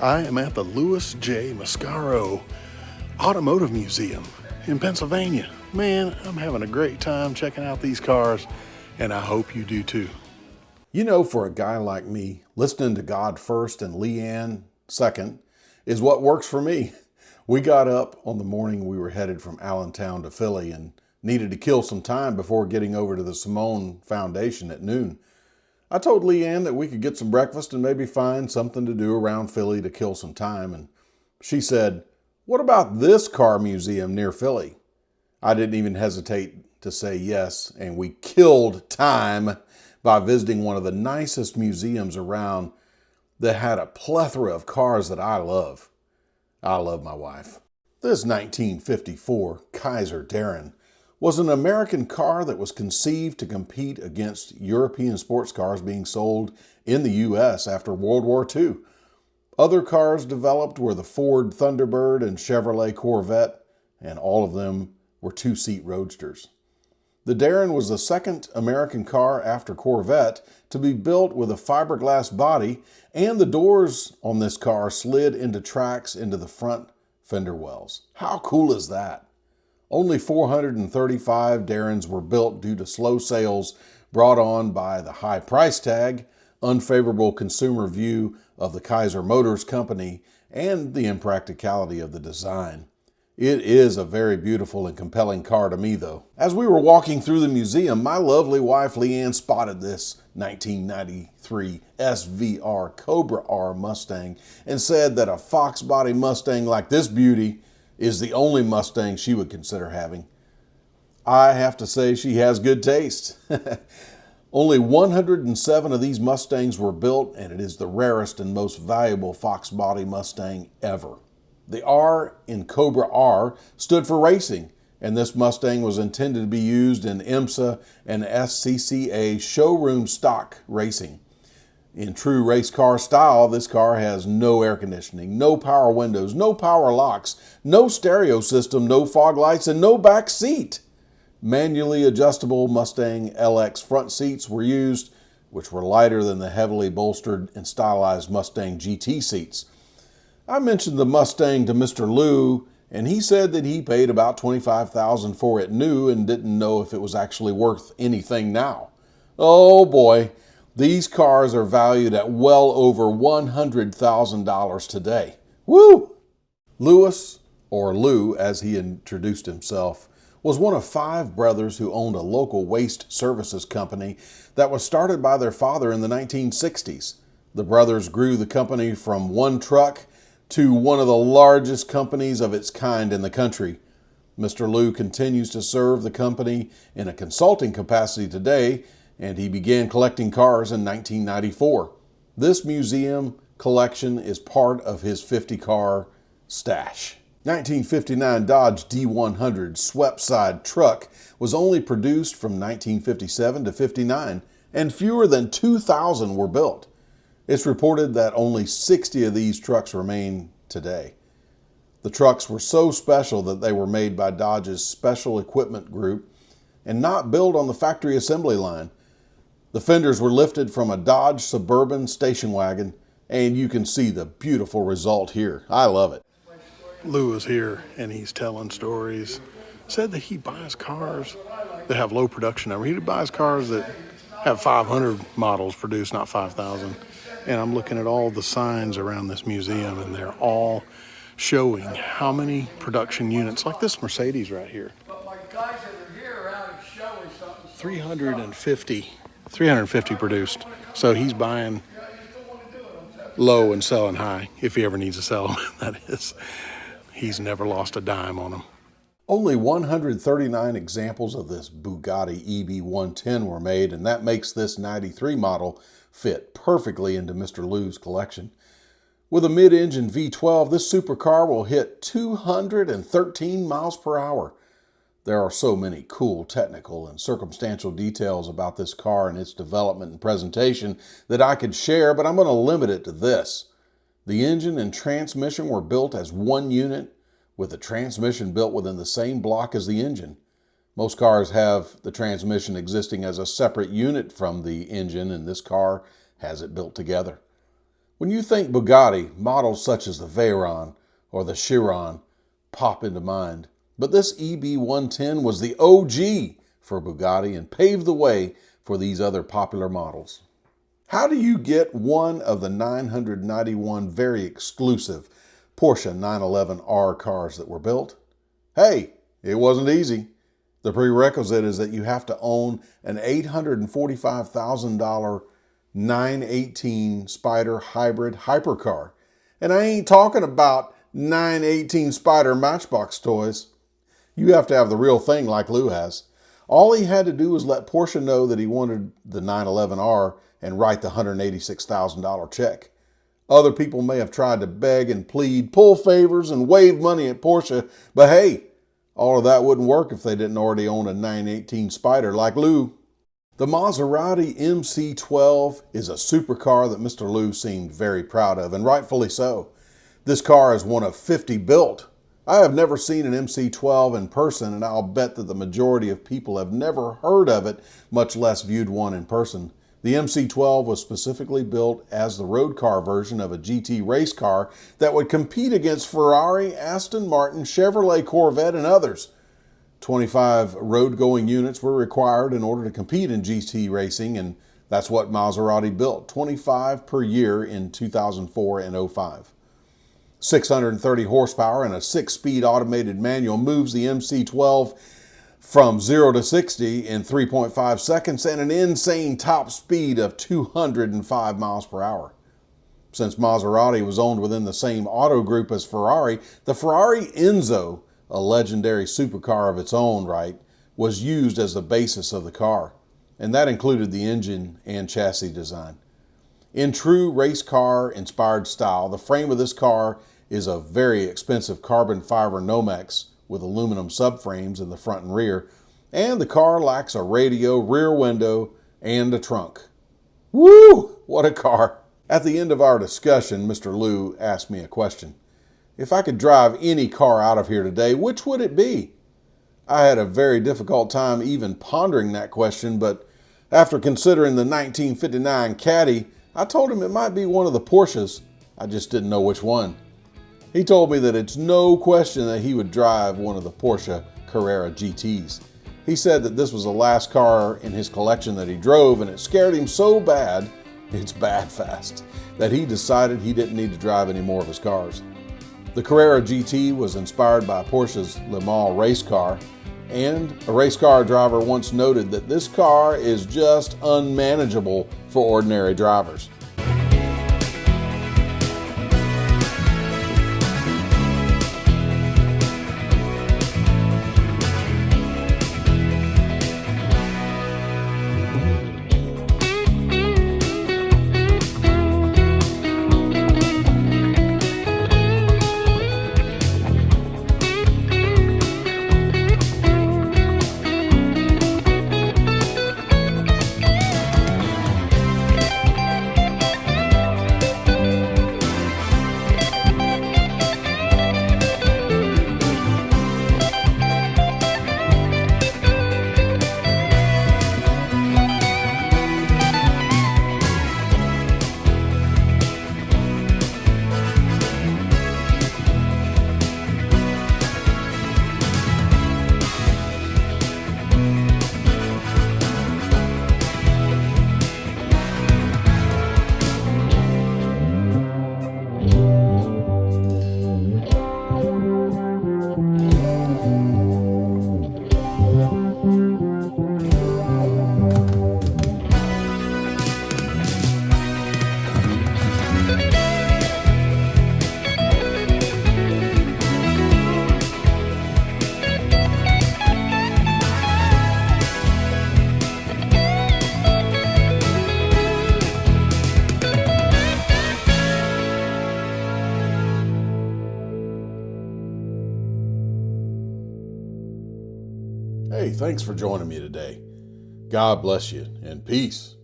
I am at the Louis J. Mascaro Automotive Museum in Pennsylvania. Man, I'm having a great time checking out these cars, and I hope you do too. You know, for a guy like me, listening to God first and Leanne second is what works for me. We got up on the morning we were headed from Allentown to Philly and needed to kill some time before getting over to the Simone Foundation at noon. I told Leanne that we could get some breakfast and maybe find something to do around Philly to kill some time, and she said, "What about this car museum near Philly?" I didn't even hesitate to say yes, and we killed time by visiting one of the nicest museums around that had a plethora of cars that I love. I love my wife. This 1954 Kaiser Darren was an American car that was conceived to compete against European sports cars being sold in the U.S. after World War II. Other cars developed were the Ford Thunderbird and Chevrolet Corvette, and all of them were two-seat roadsters. The Darren was the second American car after Corvette to be built with a fiberglass body, and the doors on this car slid into tracks into the front fender wells. How cool is that? Only 435 Darrens were built due to slow sales brought on by the high price tag, unfavorable consumer view of the Kaiser Motors Company, and the impracticality of the design. It is a very beautiful and compelling car to me, though. As we were walking through the museum, my lovely wife Leanne spotted this 1993 SVR Cobra R Mustang and said that a Fox body Mustang like this beauty is the only Mustang she would consider having. I have to say she has good taste. Only 107 of these Mustangs were built, and it is the rarest and most valuable Fox body Mustang ever. The R in Cobra R stood for racing, and this Mustang was intended to be used in IMSA and SCCA showroom stock racing. In true race car style, this car has no air conditioning, no power windows, no power locks, no stereo system, no fog lights, and no back seat. Manually adjustable Mustang LX front seats were used, which were lighter than the heavily bolstered and stylized Mustang GT seats. I mentioned the Mustang to Mr. Lou, and he said that he paid about $25,000 for it new and didn't know if it was actually worth anything now. Oh boy, these cars are valued at well over $100,000 today. Woo! Louis, or Lou as he introduced himself, was one of 5 brothers who owned a local waste services company that was started by their father in the 1960s. The brothers grew the company from one truck to one of the largest companies of its kind in the country. Mr. Lou continues to serve the company in a consulting capacity today, and he began collecting cars in 1994. This museum collection is part of his 50-car stash. 1959 Dodge D100 swept-side truck was only produced from 1957 to 59, and fewer than 2,000 were built. It's reported that only 60 of these trucks remain today. The trucks were so special that they were made by Dodge's Special Equipment Group and not built on the factory assembly line. The fenders were lifted from a Dodge Suburban station wagon, and you can see the beautiful result here. I love it. Lou is here, and he's telling stories. Said that he buys cars that have low production number. He buys cars that have 500 models produced, not 5,000. And I'm looking at all the signs around this museum, and they're all showing how many production units, like this Mercedes right here. 350 produced. So he's buying low and selling high, if he ever needs to sell them, that is. He's never lost a dime on them. Only 139 examples of this Bugatti EB110 were made, and that makes this 93 model fit perfectly into Mr. Lou's collection. With a mid-engine V12, this supercar will hit 213 miles per hour. There are so many cool technical and circumstantial details about this car and its development and presentation that I could share, but I'm going to limit it to this. The engine and transmission were built as one unit, with the transmission built within the same block as the engine. Most cars have the transmission existing as a separate unit from the engine, and this car has it built together. When you think Bugatti, models such as the Veyron or the Chiron pop into mind. But this EB110 was the OG for Bugatti and paved the way for these other popular models. How do you get one of the 991 very exclusive Porsche 911R cars that were built? Hey, it wasn't easy. The prerequisite is that you have to own an $845,000 918 Spider hybrid hypercar. And I ain't talking about 918 Spider Matchbox toys. You have to have the real thing like Lou has. All he had to do was let Porsche know that he wanted the 911R and write the $186,000 check. Other people may have tried to beg and plead, pull favors, and wave money at Porsche, but hey, all of that wouldn't work if they didn't already own a 918 Spider like Lou. The Maserati MC12 is a supercar that Mr. Lou seemed very proud of, and rightfully so. This car is one of 50 built. I have never seen an MC12 in person, and I'll bet that the majority of people have never heard of it, much less viewed one in person. The MC12 was specifically built as the road car version of a GT race car that would compete against Ferrari, Aston Martin, Chevrolet Corvette, and others. 25 road-going units were required in order to compete in GT racing, and that's what Maserati built, 25 per year in 2004 and 05. 630 horsepower and a 6-speed automated manual moves the MC12 from 0 to 60 in 3.5 seconds and an insane top speed of 205 miles per hour. Since Maserati was owned within the same auto group as Ferrari, the Ferrari Enzo, a legendary supercar of its own right, was used as the basis of the car, and that included the engine and chassis design. In true race car inspired style, the frame of this car is a very expensive carbon fiber Nomex with aluminum subframes in the front and rear, and the car lacks a radio, rear window, and a trunk. Woo! What a car! At the end of our discussion, Mr. Lou asked me a question. If I could drive any car out of here today, which would it be? I had a very difficult time even pondering that question, but after considering the 1959 Caddy, I told him it might be one of the Porsches. I just didn't know which one. He told me that it's no question that he would drive one of the Porsche Carrera GTs. He said that this was the last car in his collection that he drove, and it scared him so bad, it's bad fast, that he decided he didn't need to drive any more of his cars. The Carrera GT was inspired by Porsche's Le Mans race car, and a race car driver once noted that this car is just unmanageable for ordinary drivers. Hey, thanks for joining me today. God bless you and peace.